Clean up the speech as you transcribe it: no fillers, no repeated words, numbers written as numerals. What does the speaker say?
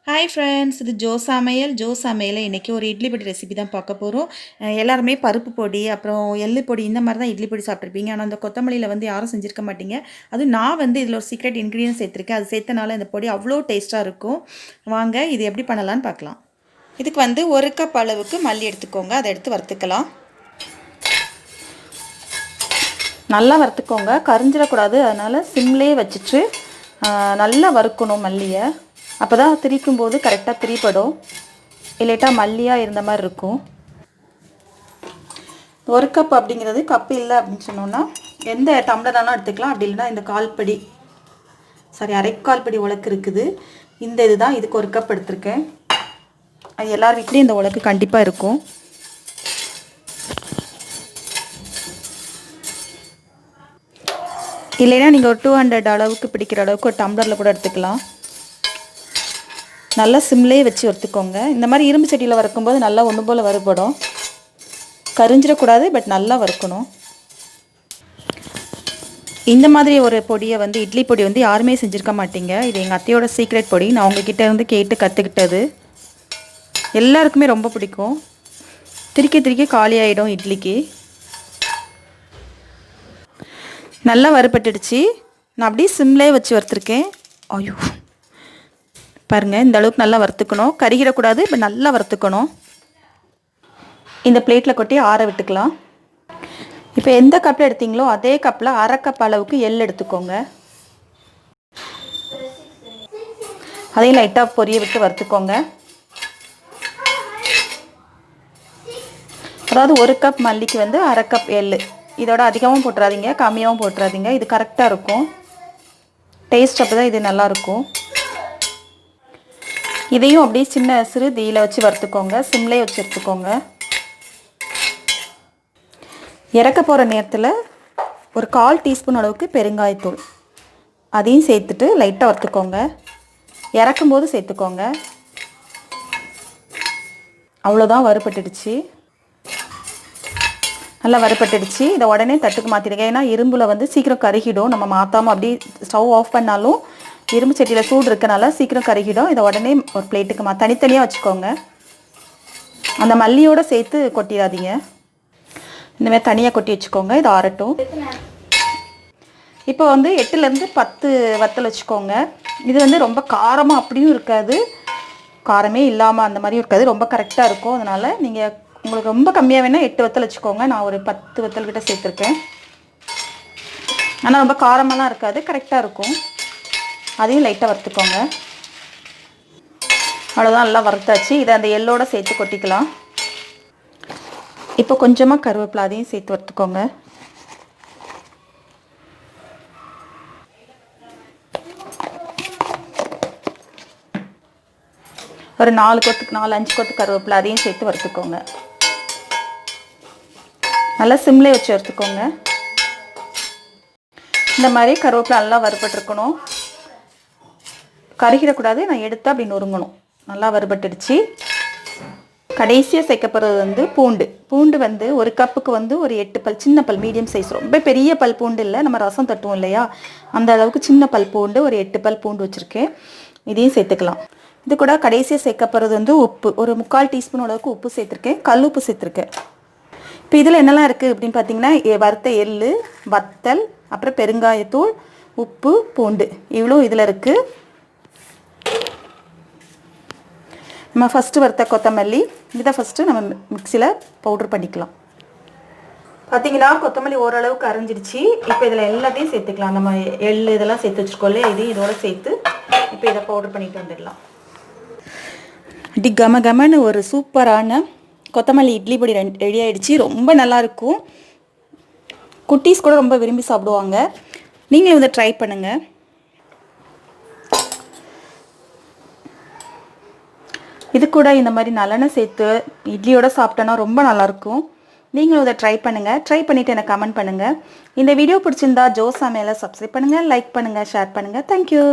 Hi friends, இது Joe சமையல் இன்றைக்கி ஒரு இட்லி பொடி ரெசிபி தான் பார்க்க போகிறோம். எல்லாருமே பருப்பு பொடி அப்புறம் எள்ளு பொடி இந்த மாதிரி தான் இட்லி பொடி சாப்பிட்ருப்பீங்க. ஆனால் அந்த கொத்தமல்லியில் வந்து யாரும் செஞ்சுருக்க மாட்டீங்க. அதுவும் நான் வந்து இதில் ஒரு சீக்ரெட் இன்க்ரீடியன்ட் சேர்த்துருக்கேன். அது சேர்த்தனால இந்த பொடி அவ்வளோ டேஸ்ட்டாக இருக்கும். வாங்க இது எப்படி பண்ணலான்னு பார்க்கலாம். இதுக்கு வந்து 1 கப் அளவுக்கு மல்லி எடுத்துக்கோங்க. அதை எடுத்து வறுத்துக்கலாம். நல்லா வறுத்துக்கோங்க, கரிஞ்சிடக்கூடாது. அதனால் சிம்லேயே வச்சுட்டு நல்லா வறுக்கணும் மல்லியை. அப்போ தான் திரிக்கும் போது கரெக்டாக திரிப்படும், இல்லைட்டா மல்லியாக இருந்த மாதிரி இருக்கும். 1 கப் அப்படிங்கிறது கப்பு இல்லை அப்படின்னு சொன்னோன்னா எந்த டம்ளரானாலும் எடுத்துக்கலாம். அப்படி இல்லைன்னா இந்த கால்படி அரைக்கால் படி உலக்கு இருக்குது, இந்த இதுதான். இதுக்கு 1 கப் எடுத்திருக்கேன். அது எல்லார் வீட்லேயும் இந்த உலக்கு கண்டிப்பாக இருக்கும். இல்லைன்னா நீங்கள் ஒரு 200 அளவுக்கு பிடிக்கிற அளவுக்கு ஒரு டம்ளரில் கூட எடுத்துக்கலாம். நல்லா சிம்லேயே வச்சு வறுத்துக்கோங்க. இந்த மாதிரி இரும்பு சட்டியில் வறுக்கும்போது நல்லா ஒன்று போல் வறுபடும், கரிஞ்சிடக்கூடாது. பட் நல்லா வறுக்கணும். இந்த மாதிரி ஒரு பொடியை வந்து இட்லி பொடி வந்து யாருமே செஞ்சுருக்க மாட்டீங்க. இது எங்கள் அத்தையோட சீக்ரெட் பொடி. நான் உங்ககிட்ட இருந்து கேட்டு கற்றுக்கிட்டது. எல்லாருக்குமே ரொம்ப பிடிக்கும். திரிக்க காலி ஆகிடும் இட்லிக்கு. நல்லா வறுபட்டுடுச்சு. நான் அப்படியே சிம்லேயே வச்சு வறுத்துருக்கேன். ஐயோ பாருங்கள், இந்த அளவுக்கு நல்லா வறுத்துக்கணும், கருகிடக்கூடாது. இப்போ நல்லா வறுத்துக்கணும். இந்த பிளேட்டில் கொட்டி ஆற விட்டுக்கலாம். இப்போ எந்த கப்பில் எடுத்தீங்களோ அதே கப்பில் 1/2 கப் அளவுக்கு எள் எடுத்துக்கோங்க. அதையும் லைட்டாக பொரிய விட்டு வறுத்துக்கோங்க. அதாவது 1 கப் மல்லிக்கு வந்து 1/2 கப் எள். இதோட அதிகமாகவும் போட்டுறாதீங்க, கம்மியாகவும் போட்டுறாதீங்க. இது கரெக்டாக இருக்கும் டேஸ்ட். அப்போ தான் இது நல்லாயிருக்கும். இதையும் அப்படியே சிறு தீயில் வச்சு வறுத்துக்கோங்க. சிம்லேயே வச்சு எடுத்துக்கோங்க. இறக்க போகிற நேரத்தில் ஒரு 1/4 டீஸ்பூன் அளவுக்கு பெருங்காயத்தூள் அதையும் சேர்த்துட்டு லைட்டாக வறுத்துக்கோங்க. இறக்கும்போது சேர்த்துக்கோங்க. அவ்வளோதான், வறுபட்டுடுச்சு. நல்லா வறுபட்டுடுச்சு. இதை உடனே தட்டுக்கு மாற்றிடுங்க. ஏன்னா இரும்பில் வந்து சீக்கிரம் கருகிடும். நம்ம மாற்றாமல் அப்படியே ஸ்டவ் ஆஃப் பண்ணாலும் இரும்பு சட்டியில் சூடு இருக்கனால சீக்கிரம் கருகிடும். இதை உடனே ஒரு பிளேட்டுக்கு தனித்தனியாக வச்சுக்கோங்க. அந்த மல்லியோடு சேர்த்து கொட்டிடாதீங்க. இந்தமாதிரி தனியாக கொட்டி வச்சுக்கோங்க. இது ஆறட்டும். இப்போ வந்து 8லேருந்து 10 வத்தல் வச்சுக்கோங்க. இது வந்து ரொம்ப காரமாக அப்படியும் இருக்காது, காரமே இல்லாமல் அந்த மாதிரியும் இருக்காது. ரொம்ப கரெக்டாக இருக்கும். அதனால் நீங்கள் உங்களுக்கு ரொம்ப கம்மியாக வேணால் 8 வத்தல் வச்சுக்கோங்க. நான் ஒரு 10 வத்தல் கிட்ட சேர்த்துருக்கேன். ஆனால் ரொம்ப காரமெல்லாம் இருக்காது, கரெக்டாக இருக்கும். அதையும் லைட்டாக வறுத்துக்கோங்க. அவ்வளோதான், நல்லா வறுத்தாச்சு. இதை அந்த எள்ளோடு சேர்த்து கொட்டிக்கலாம். இப்போ கொஞ்சமாக கருவேப்பிலை அதையும் சேர்த்து வறுத்துக்கோங்க. ஒரு 4-5 கொத்து கருவேப்பிலை அதையும் சேர்த்து வறுத்துக்கோங்க. நல்லா சிம்லேயே வச்சு வறுத்துக்கோங்க. இந்த மாதிரி கருவேப்பிலை நல்லா வறுபட்டுருக்கணும், கருகிடக்கூடாது. நான் எடுத்து அப்படி நொறுங்கணும். நல்லா வறுபட்டுடுச்சு. கடைசியாக சேர்க்கப்படுறது வந்து பூண்டு வந்து 1 கப்புக்கு வந்து ஒரு 8 பல், சின்ன பல், மீடியம் சைஸ். ரொம்ப பெரிய பல் பூண்டு இல்லை, நம்ம ரசம் தட்டுவோம் இல்லையா, அந்த அளவுக்கு சின்ன பல் பூண்டு, ஒரு 8 பல் பூண்டு வச்சுருக்கேன். இதையும் சேர்த்துக்கலாம். இது கூட கடைசியாக சேர்க்கப்படுறது வந்து உப்பு. ஒரு 3/4 டீஸ்பூன் அளவுக்கு உப்பு சேர்த்துருக்கேன். கல் உப்பு சேர்த்துருக்கேன். இப்போ இதில் என்னெல்லாம் இருக்குது அப்படின்னு பார்த்தீங்கன்னா, வறுத்த எள், வத்தல், அப்புறம் பெருங்காயத்தூள், உப்பு, பூண்டு, இவ்வளோ இதில் இருக்குது. நம்ம ஃபஸ்ட்டு வறுத்த கொத்தமல்லி, இதை ஃபஸ்ட்டு நம்ம மிக்சியில் பவுட்ரு பண்ணிக்கலாம். பார்த்தீங்கன்னா கொத்தமல்லி ஓரளவுக்கு அரைஞ்சிடுச்சு. இப்போ இதில் எல்லாத்தையும் சேர்த்துக்கலாம். நம்ம எள் இதெல்லாம் சேர்த்து வச்சுருக்கோம்ல, இதையும் இதோட சேர்த்து இப்போ இதை பவுட்ரு பண்ணிட்டு வந்துடலாம். இப்படி கமன்னு ஒரு சூப்பரான கொத்தமல்லி இட்லி பொடி ரெடி ஆகிடுச்சு. ரொம்ப நல்லாயிருக்கும். குட்டீஸ் கூட ரொம்ப விரும்பி சாப்பிடுவாங்க. நீங்களும் இதை ட்ரை பண்ணுங்கள். இது கூட இந்த மாதிரி நல்லெண்ணெய் சேர்த்து இட்லியோட சாப்பிட்டோன்னா ரொம்ப நல்லாயிருக்கும். நீங்களும் இதை ட்ரை பண்ணுங்கள். ட்ரை பண்ணிவிட்டு எனக்கு கமெண்ட் பண்ணுங்கள். இந்த வீடியோ பிடிச்சிருந்தா ஜோ சமையலை சப்ஸ்கிரைப் பண்ணுங்கள், லைக் பண்ணுங்கள், ஷேர் பண்ணுங்கள். தேங்க்யூ.